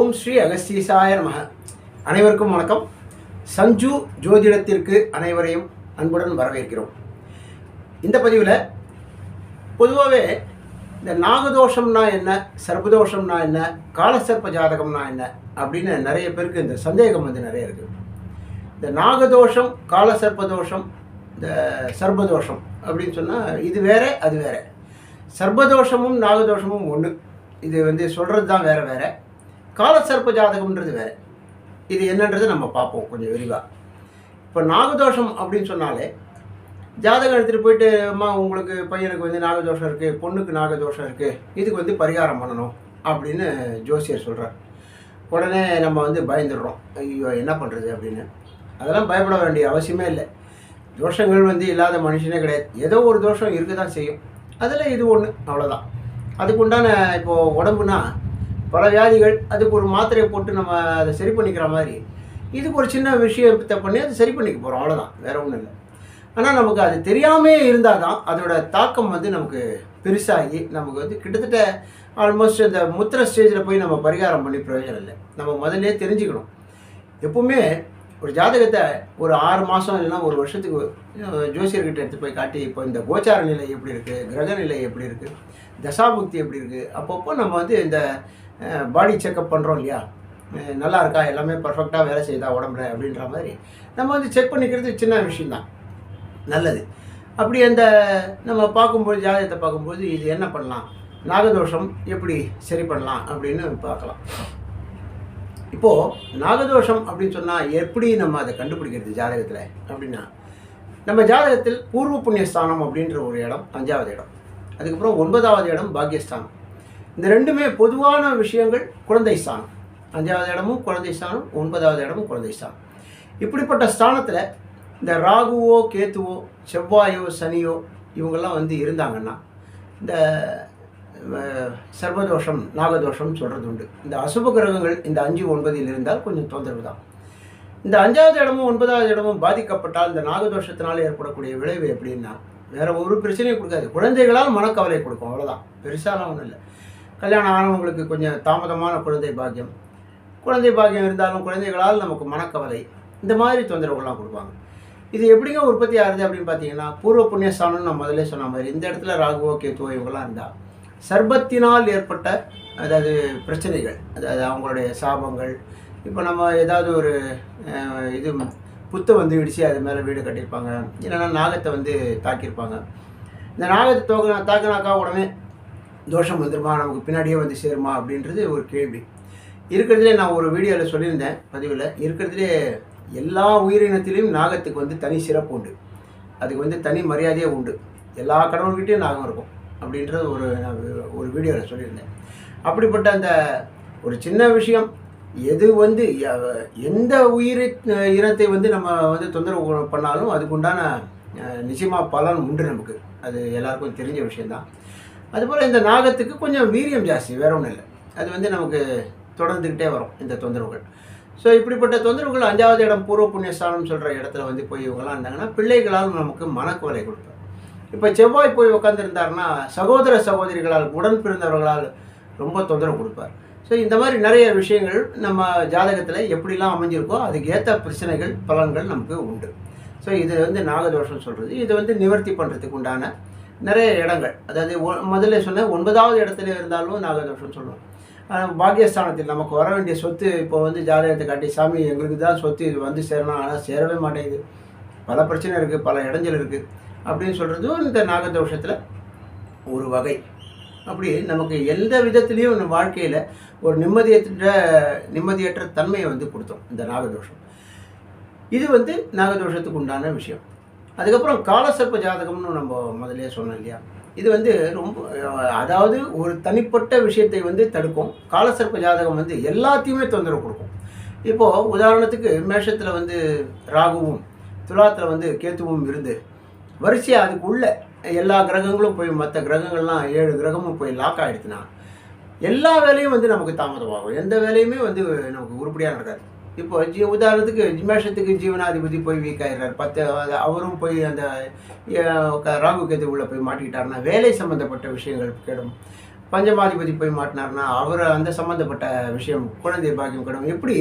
ஓம் ஸ்ரீ அகஸ்தீசாய நமக. அனைவருக்கும் வணக்கம். சஞ்சு ஜோதிடத்திற்கு அனைவரையும் அன்புடன் வரவேற்கிறோம். இந்த பதிவில் பொதுவாகவே இந்த நாகதோஷம்னா என்ன, சர்ப்பதோஷம்னா என்ன, காலசர்ப்ப ஜாதகம்னா என்ன அப்படின்னு நிறைய பேருக்கு இந்த சந்தேகம் நிறைய இருக்குது. இந்த நாகதோஷம், காலசர்ப்பதோஷம், இந்த சர்ப்பதோஷம் அப்படின்னு சொன்னால் இது வேற அது வேற. சர்ப்பதோஷமும் நாகதோஷமும் ஒன்று. இது சொல்கிறது தான் வேறு வேறு. காலசர்ப்ப ஜாதகம்ன்றது வேறு. இது என்னன்றது நம்ம பார்ப்போம் கொஞ்சம் விரிவாக. இப்போ நாகதோஷம் அப்படின்னு சொன்னாலே ஜாதகம் எடுத்துகிட்டு போயிட்டு, அம்மா உங்களுக்கு பையனுக்கு நாகதோஷம் இருக்குது, பொண்ணுக்கு நாகதோஷம் இருக்குது, இதுக்கு பரிகாரம் பண்ணணும் அப்படின்னு ஜோசியர் சொல்கிறார். உடனே நம்ம பயந்துடுறோம், ஐயோ என்ன பண்ணுறது அப்படின்னு. அதெல்லாம் பயப்பட வேண்டிய அவசியமே இல்லை. தோஷங்கள் இல்லாத மனுஷனே கிடையாது. ஏதோ ஒரு தோஷம் இருக்க தான் செய்யும். அதில் இது ஒன்று, அவ்வளோதான். அதுக்குண்டான இப்போது உடம்புனா பல வியாதிகள், அதுக்கு ஒரு மாத்திரையை போட்டு நம்ம அதை சரி பண்ணிக்கிற மாதிரி இதுக்கு ஒரு சின்ன விஷயத்தை பண்ணி அதை சரி பண்ணிக்க போகிறோம், அவ்வளோதான், வேறு ஒன்றும் இல்லை. ஆனால் நமக்கு அது தெரியாமே இருந்தால் தான் அதோட தாக்கம் நமக்கு பெருசாகி நமக்கு கிட்டத்தட்ட ஆல்மோஸ்ட் இந்த முத்திர ஸ்டேஜில் போய் நம்ம பரிகாரம் பண்ணி பிரயோஜனம் இல்லை. நம்ம முதல்ல தெரிஞ்சுக்கணும். எப்பவுமே ஒரு ஜாதகத்தை ஒரு 6 மாதம் இல்லைன்னா ஒரு வருஷத்துக்கு ஜோசியர்கிட்ட எடுத்து போய் காட்டி, இப்போ இந்த கோச்சார நிலை எப்படி இருக்குது, கிரக நிலை எப்படி இருக்குது, தசாபுக்தி எப்படி இருக்குது, அப்பப்போ நம்ம இந்த பாடி செக்கப் பண்ணுறோம் இல்லையா, நல்லா இருக்கா, எல்லாமே பர்ஃபெக்டாக வேலை செய்யுதா உடம்புல அப்படின்ற மாதிரி நம்ம செக் பண்ணிக்கிறது சின்ன விஷயந்தான், நல்லது. அப்படி நம்ம பார்க்கும்போது, ஜாதகத்தை பார்க்கும்போது இது என்ன பண்ணலாம், நாகதோஷம் எப்படி சரி பண்ணலாம் அப்படின்னு பார்க்கலாம். இப்போது நாகதோஷம் அப்படின்னு சொன்னால் எப்படி நம்ம அதை கண்டுபிடிக்கிறது ஜாதகத்தில் அப்படின்னா, நம்ம ஜாதகத்தில் பூர்வ புண்ணியஸ்தானம் அப்படின்ற ஒரு இடம் 5வது இடம், அதுக்கப்புறம் 9வது இடம் பாக்கியஸ்தானம். இந்த ரெண்டுமே பொதுவான விஷயங்கள். குழந்தை ஸ்தானம் 5வது இடமும் குழந்தை ஸ்தானம், 9வது இடமும் குழந்தை ஸ்தானம். இப்படிப்பட்ட ஸ்தானத்தில் இந்த ராகுவோ கேத்துவோ செவ்வாயோ சனியோ இவங்கெல்லாம் இருந்தாங்கன்னா இந்த சர்வதோஷம் நாகதோஷம் சொல்கிறது உண்டு. இந்த அசுப கிரகங்கள் இந்த 5, 9 இருந்தால் கொஞ்சம் தொந்தரவு தான். இந்த 5வது இடமும் 9வது இடமும் பாதிக்கப்பட்டால் இந்த நாகதோஷத்தினால் ஏற்படக்கூடிய விளைவு எப்படின்னா, வேறு ஒரு பிரச்சனையும் கொடுக்காது. குழந்தைகளால் மனக்கவலை கொடுக்கும், அவ்வளோதான். பெருசாலாம் ஒன்றும் இல்லை. கல்யாணம் ஆனவங்களுக்கு கொஞ்சம் தாமதமான குழந்தை பாக்கியம் இருந்தாலும் குழந்தைகளால் நமக்கு மனக்கவலை, இந்த மாதிரி தொந்தரவுகள்லாம் கொடுப்பாங்க. இது எப்படிங்க உற்பத்தி ஆகுது அப்படின்னு பார்த்தீங்கன்னா, பூர்வ புண்ணியஸ்தானம் நான் முதல்ல சொன்ன மாதிரி இந்த இடத்துல ராகுவோ கேத்துவோ இவங்கெல்லாம் இருந்தால் சர்ப்பத்தினால் ஏற்பட்ட, அதாவது பிரச்சனைகள், அதாவது அவங்களுடைய சாபங்கள். இப்போ நம்ம ஏதாவது ஒரு இது புத்தை இடித்து அது மேலே வீடு கட்டியிருப்பாங்க, இல்லைன்னா நாகத்தை தாக்கியிருப்பாங்க. இந்த நாகத்தை தாக்கினாக்கா உடனே தோஷம் வந்துருமா, நமக்கு பின்னாடியே சேருமா அப்படின்றது ஒரு கேள்வி. இருக்கிறதுலே நான் ஒரு வீடியோவில் சொல்லியிருந்தேன், பதிவில். இருக்கிறதுலே எல்லா உயிரினத்திலையும் நாகத்துக்கு தனி சிறப்பு உண்டு, அதுக்கு தனி மரியாதையே உண்டு. எல்லா கடவுள்கிட்டையும் நாகம் இருக்கும் அப்படின்றது ஒரு வீடியோவில் சொல்லியிருந்தேன். அப்படிப்பட்ட அந்த ஒரு சின்ன விஷயம், எது எந்த இனத்தை நம்ம தொந்தரவு பண்ணாலும் அதுக்குண்டான நிச்சயமாக பலன் உண்டு நமக்கு. அது எல்லாருக்கும் தெரிஞ்ச விஷயந்தான். அதுபோல் இந்த நாகத்துக்கு கொஞ்சம் வீரியம் ஜாஸ்தி, வேற ஒன்றும் இல்லை. அது நமக்கு தொடர்ந்துக்கிட்டே வரும் இந்த தொந்தரவுகள். ஸோ இப்படிப்பட்ட தொந்தரவுகள் 5வது இடம் பூர்வ புண்ணியஸ்தானம் சொல்கிற இடத்துல போய் இவங்கெல்லாம் இருந்தாங்கன்னா பிள்ளைகளால் நமக்கு மனக்கவலை கொடுப்பார். இப்போ செவ்வாய் போய் உட்காந்துருந்தாருன்னா சகோதர சகோதரிகளால், உடன் பிறந்தவர்களால் ரொம்ப தொந்தரவு கொடுப்பார். ஸோ இந்த மாதிரி நிறைய விஷயங்கள் நம்ம ஜாதகத்தில் எப்படிலாம் அமைஞ்சிருக்கோ அதுக்கு ஏற்ற பிரச்சனைகள் பலன்கள் நமக்கு உண்டு. ஸோ இது நாகதோஷம் சொல்கிறது. இது நிவர்த்தி பண்ணுறதுக்கு உண்டான நிறைய இடங்கள், அதாவது முதல்ல சொன்ன 9வது இடத்துல இருந்தாலும் நாகதோஷம் சொல்லுவோம். பாக்கியஸ்தானத்தில் நமக்கு வர வேண்டிய சொத்து இப்போ ஜாதகத்தை காட்டி, சாமி எங்களுக்கு தான் சொத்து இது சேரணும், ஆனால் சேரவே மாட்டேங்குது, பல பிரச்சனை இருக்குது, பல இடைஞ்சல் இருக்குது அப்படின்னு சொல்கிறதும் இந்த நாகதோஷத்தில் ஒரு வகை. அப்படி நமக்கு எந்த விதத்துலேயும் நம்ம வாழ்க்கையில் ஒரு நிம்மதியற்ற தன்மையை கொடுத்தோம் இந்த நாகதோஷம். இது நாகதோஷத்துக்கு உண்டான விஷயம். அதுக்கப்புறம் காலசர்ப்ப ஜாதகம்னு நம்ம முதலே சொன்னோம் இல்லையா, இது ரொம்ப, அதாவது ஒரு தனிப்பட்ட விஷயத்தை தடுக்கும். காலசர்ப்ப ஜாதகம் எல்லாத்தையுமே தொந்தரவு கொடுக்கும். இப்போது உதாரணத்துக்கு மேஷத்தில் ராகுவும் துலாத்தில் கேத்துவும் இருந்து வரிசையாக அதுக்கு உள்ள எல்லா கிரகங்களும் போய், மற்ற கிரகங்கள்லாம் 7 கிரகமும் போய் லாக் ஆகிடுச்சுன்னா எல்லா வேலையும் நமக்கு தாமதமாகும். எந்த வேலையுமே நமக்கு உருப்படியாக நடக்காது. இப்போ உதாரணத்துக்கு மேஷத்துக்கு ஜீவனாதிபதி போய் வீக் ஆகிடுறாரு, 10 அவரும் போய் அந்த ராகு கேது உள்ள போய் மாட்டிக்கிட்டாருன்னா வேலை சம்மந்தப்பட்ட விஷயங்கள் கெடும். பஞ்சமாதிபதி போய் மாட்டினார்னா அவர் அந்த சம்மந்தப்பட்ட விஷயம், குழந்தை பாக்கியம் கடன், எப்படி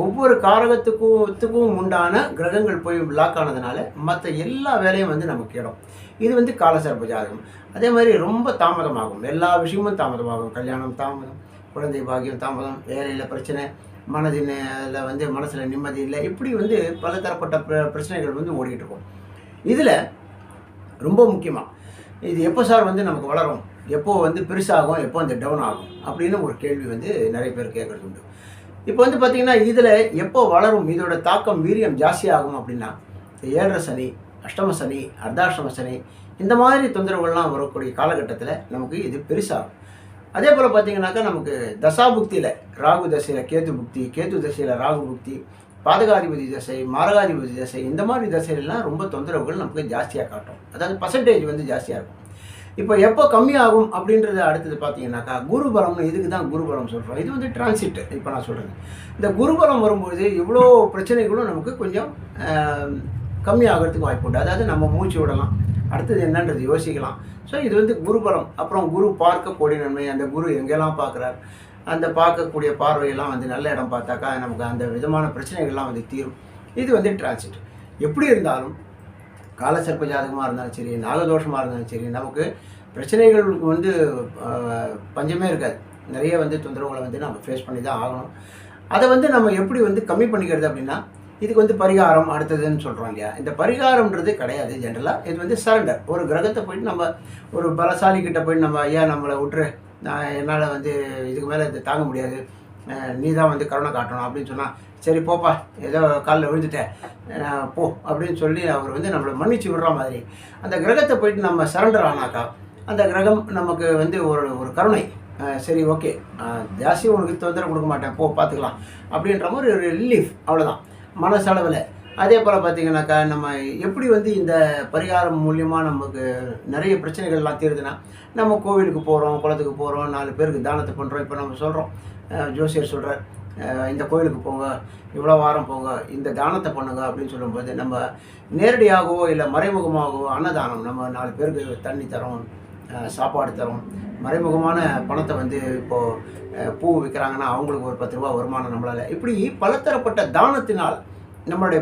ஒவ்வொரு காரகத்துக்கும் உண்டான கிரகங்கள் போய் லாக் ஆனதுனால மற்ற எல்லா வேலையும் வந்து நமக்கு இடம். இது வந்து காலசர்ப்ப ஜாதகம். அதே மாதிரி ரொம்ப தாமதமாகும், எல்லா விஷயமும் தாமதமாகும். கல்யாணம் தாமதம், குழந்தை பாக்கியம் தாமதம், வேலையில் பிரச்சனை, மனதில் வந்து மனசில் நிம்மதி இல்லை, இப்படி வந்து பலதரப்பட்ட பிரச்சனைகள் வந்து ஓடிக்கிட்டு இருக்கும். இதில் ரொம்ப முக்கியமாக இது எப்போ சார் வந்து நமக்கு வளரும், எப்போ வந்து பெருசாகும், எப்போ அந்த டவுன் ஆகும் அப்படின்னு ஒரு கேள்வி வந்து நிறைய பேர் கேட்குறது உண்டு. இப்போ வந்து பார்த்திங்கன்னா இதில் எப்போ வளரும், இதோட தாக்கம் வீரியம் ஜாஸ்தியாகும் அப்படின்னா, ஏழரை சனி, அஷ்டம சனி, அர்த்தாஷ்டம சனி, இந்த மாதிரி தொந்தரவுகள்லாம் வரக்கூடிய காலகட்டத்தில் நமக்கு இது பெருசாகும். அதே போல் பார்த்திங்கனாக்கா நமக்கு தசாபுக்தியில் ராகு தசையில் கேது புக்தி, கேது தசையில் ராகு புக்தி, பாதகாதிபதி தசை, மாரகாதிபதி தசை, இந்த மாதிரி தசையிலலாம் ரொம்ப தொந்தரவுகள் நமக்கு ஜாஸ்தியாக காட்டும். அதாவது பர்சன்டேஜ் வந்து ஜாஸ்தியாக இருக்கும். இப்போ எப்போ கம்மியாகும் அப்படின்றத அடுத்தது பார்த்தீங்கன்னாக்கா குருபலம்னு, இதுக்கு தான் குருபலம் சொல்கிறோம். இது வந்து டிரான்சிட். இப்போ நான் சொல்கிறது, இந்த குருபலம் வரும்போது இவ்வளோ பிரச்சனைகளும் நமக்கு கொஞ்சம் கம்மியாகிறதுக்கு வாய்ப்பு உண்டு. அதாவது நம்ம மூச்சு விடலாம், அடுத்தது என்னன்றது யோசிக்கலாம். ஸோ இது வந்து குருபலம். அப்புறம் குரு பார்க்கக்கூடிய நன்மை, அந்த குரு எங்கெல்லாம் பார்க்குறார், அந்த பார்க்கக்கூடிய பார்வையெல்லாம் வந்து நல்ல இடம் பார்த்தாக்கா நமக்கு அந்த விதமான பிரச்சனைகள்லாம் வந்து தீரும். இது வந்து டிரான்சிட். எப்படி இருந்தாலும் காலசர்ப்ப ஜாதகமாக இருந்தாலும் சரி, நாகதோஷமாக இருந்தாலும் சரி, நமக்கு பிரச்சனைகளுக்கு வந்து பஞ்சமே இருக்காது. நிறைய வந்து தொந்தரவுகளை வந்து நம்ம ஃபேஸ் பண்ணி தான் ஆகணும். அதை வந்து நம்ம எப்படி வந்து கம்மி பண்ணிக்கிறது அப்படின்னா, இதுக்கு வந்து பரிகாரம் அடுத்ததுன்னு சொல்கிறோம் இல்லையா. இந்த பரிகாரம்ன்றது கிடையாது ஜென்ரலாக. இது வந்து சரண்டர். ஒரு கிரகத்தை போயிட்டு நம்ம ஒரு பலசாலி கிட்ட போயிட்டு நம்ம ஐயா நம்மளை விட்டுரு, நான் என்னால் வந்து இதுக்கு மேலே இது தாங்க முடியாது, நீ தான் வந்து கருணை காட்டணும் அப்படின்னு சொன்னால், சரி போப்பா ஏதோ காலில் விழுந்துட்டேன் போ அப்படின்னு சொல்லி அவர் வந்து நம்மளை மன்னிச்சு விடுற மாதிரி அந்த கிரகத்தை போயிட்டு நம்ம சரண்டர் ஆனாக்கா அந்த கிரகம் நமக்கு வந்து ஒரு கருணை, சரி ஓகே ஜாஸ்தி உனக்கு தொந்தரவு கொடுக்க மாட்டேன் போ பார்த்துக்கலாம் அப்படின்ற மாதிரி ஒரு ரிலீஃப், அவ்வளோதான் மனசளவில். அதே போல் பார்த்திங்கனாக்கா நம்ம எப்படி வந்து இந்த பரிகாரம் மூலியமாக நமக்கு நிறைய பிரச்சனைகள்லாம் தீருதுன்னா, நம்ம கோவிலுக்கு போகிறோம், குளத்துக்கு போகிறோம், 4 பேருக்கு தானத்தை பண்ணுறோம். இப்போ நம்ம சொல்கிறோம், ஜோசியர் சொல்கிறார் இந்த கோவிலுக்கு போங்க, இவ்வளோ வாரம் போங்க, இந்த தானத்தை பண்ணுங்க அப்படின்னு சொல்லும்போது நம்ம நேரடியாகவோ இல்லை மறைமுகமாகவோ அன்னதானம், நம்ம 4 பேருக்கு தண்ணி தரோம், சாப்பாடு தரோம், மறைமுகமான பணத்தை வந்து இப்போது பூ விற்கிறாங்கன்னா அவங்களுக்கு ஒரு 10 ரூபா வருமானம் நம்மளால், இப்படி பலதரப்பட்ட தானத்தினால் நம்மளுடைய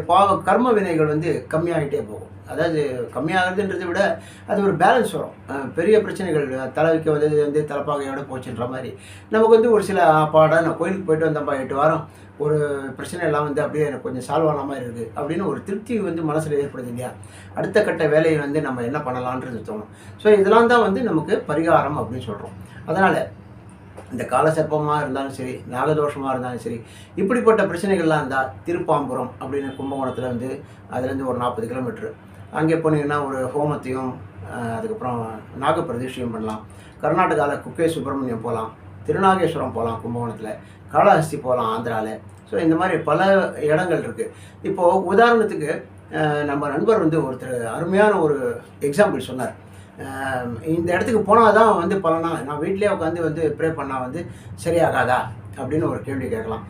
கர்ம வினைகள் வந்து கம்மியாகிட்டே போகும். அதாவது கம்மியாகிறதுன்றதை விட அது ஒரு பேலன்ஸ் வரும். பெரிய பிரச்சனைகள் தலைவிக்க வந்து தலைப்பாகையோட போச்சுன்ற மாதிரி நமக்கு வந்து ஒரு சில பாடம், நான் கோயிலுக்கு போயிட்டு வந்தேன்ப்பா 8 வாரம், ஒரு பிரச்சனை எல்லாம் வந்து அப்படியே எனக்கு கொஞ்சம் சால்வ் ஆன மாதிரி இருக்குது அப்படின்னு ஒரு திருப்தி வந்து மனசில் ஏற்படுது இல்லையா. அடுத்த கட்ட வேலையை வந்து நம்ம என்ன பண்ணலான்றது தோணும். ஸோ இதெல்லாம் தான் வந்து நமக்கு பரிகாரம் அப்படின்னு சொல்கிறோம். அதனால் இந்த காலசர்ப்பமாக இருந்தாலும் சரி, நாகதோஷமாக இருந்தாலும் சரி, இப்படிப்பட்ட பிரச்சனைகள்லாம் இருந்தால் திருப்பாம்புரம் அப்படின்னு கும்பகோணத்தில் வந்து அதுலேருந்து ஒரு 40 கிலோமீட்ரு, அங்கே போனீங்கன்னா ஒரு ஹோமத்தையும் அதுக்கப்புறம் நாகப்பிரதிஷ்டையும் பண்ணலாம். கர்நாடகாவில் குக்கே சுப்பிரமணியம் போகலாம், திருநாகேஸ்வரம் போகலாம் கும்பகோணத்தில், காளஹஸ்தி போகலாம் ஆந்திராவில். ஸோ இந்த மாதிரி பல இடங்கள் இருக்குது. இப்போது உதாரணத்துக்கு நம்ம நண்பர் வந்து ஒருத்தர் அருமையான ஒரு எக்ஸாம்பிள் சொன்னார். இந்த இடத்துக்கு போனால் தான் வந்து பலனா, நான் வீட்டிலே உட்காந்து வந்து ப்ரே பண்ணால் வந்து சரியாகாதா அப்படின்னு ஒரு கேள்வி கேட்கலாம்.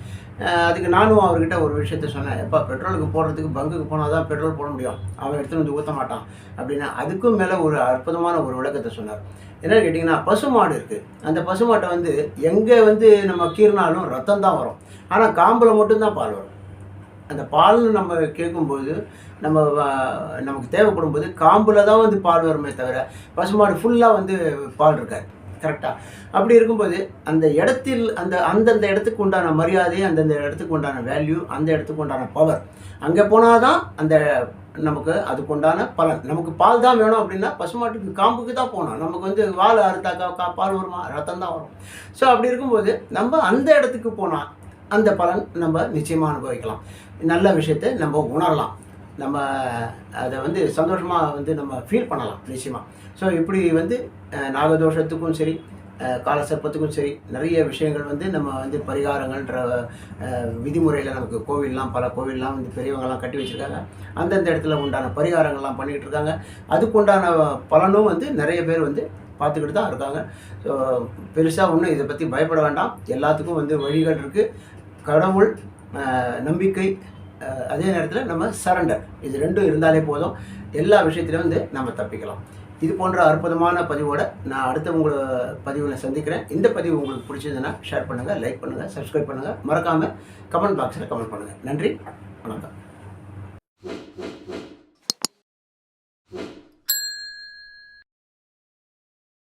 அதுக்கு நானும் அவர்கிட்ட ஒரு விஷயத்த சொன்னேன், எப்போ பெட்ரோலுக்கு போடுறதுக்கு பங்குக்கு போனால் தான் பெட்ரோல் போட முடியும், அவன் எடுத்துகிட்டு வந்து ஊற்ற மாட்டான் அப்படின்னா. அதுக்கும் மேலே ஒரு அற்புதமான ஒரு விளக்கத்தை சொன்னார். என்னென்னு கேட்டிங்கன்னா, பசுமாடு இருக்குது. அந்த பசுமாட்டை வந்து எங்கே வந்து நம்ம கீறினாலும் ரத்தம் தான் வரும், ஆனால் காம்பில் மட்டும்தான் பால் வரும். அந்த பால்னு நம்ம கேட்கும்போது நமக்கு தேவைப்படும் போது காம்பில் தான் வந்து பால் வருமே தவிர பசுமாடு ஃபுல்லாக வந்து பால் இருக்காது. கரெக்டாக அப்படி இருக்கும்போது அந்த இடத்தில் அந்தந்த இடத்துக்கு உண்டான மரியாதை, அந்தந்த இடத்துக்கு உண்டான வேல்யூ, அந்த இடத்துக்கு உண்டான பவர், அங்கே போனால் தான் அந்த நமக்கு அதுக்கு உண்டான பலன். நமக்கு பால் தான் வேணும் அப்படின்னா பசுமாட்டுக்கு காம்புக்கு தான் போகணும். நமக்கு வந்து வால் அறுத்தாக்கா பால் வருமா, ரத்தம் தான் வரும். ஸோ அப்படி இருக்கும்போது நம்ம அந்த இடத்துக்கு போனால் அந்த பலன் நம்ம நிச்சயமாக அனுபவிக்கலாம். நல்ல விஷயத்தை நம்ம உணரலாம், நம்ம அதை வந்து சந்தோஷமாக வந்து நம்ம ஃபீல் பண்ணலாம் நிச்சயமாக. ஸோ இப்படி வந்து நாகதோஷத்துக்கும் சரி, காலசர்ப்பத்துக்கும் சரி, நிறைய விஷயங்கள் வந்து நம்ம வந்து பரிகாரங்கள்ன்ற விதிமுறையில் நமக்கு பல கோவில்லாம் வந்து பெரியவங்கள்லாம் கட்டி வச்சுருக்காங்க. அந்தந்த இடத்துல உண்டான பரிகாரங்கள்லாம் பண்ணிக்கிட்டு இருக்காங்க. அதுக்குண்டான பலனும் வந்து நிறைய பேர் வந்து பார்த்துக்கிட்டு தான் இருக்காங்க. ஸோ பெருசாக ஒன்றும் இதை பற்றி பயப்பட வேண்டாம். எல்லாத்துக்கும் வந்து வழிகள் இருக்குது. கடவுள், நம்பிக்கை, அதே நேரத்தில் நம்ம சரண்டர், இது ரெண்டும் இருந்தாலே போதும். எல்லா விஷயத்துலையும் வந்து நம்ம தப்பிக்கலாம். இது போன்ற அற்புதமான பதிவோடு நான் அடுத்த உங்களை பதிவில் சந்திக்கிறேன். இந்த பதிவு உங்களுக்கு பிடிச்சதுன்னா ஷேர் பண்ணுங்கள், லைக் பண்ணுங்கள், சப்ஸ்கிரைப் பண்ணுங்கள். மறக்காமல் கமெண்ட் பாக்ஸில் கமெண்ட் பண்ணுங்கள். நன்றி, வணக்கம்.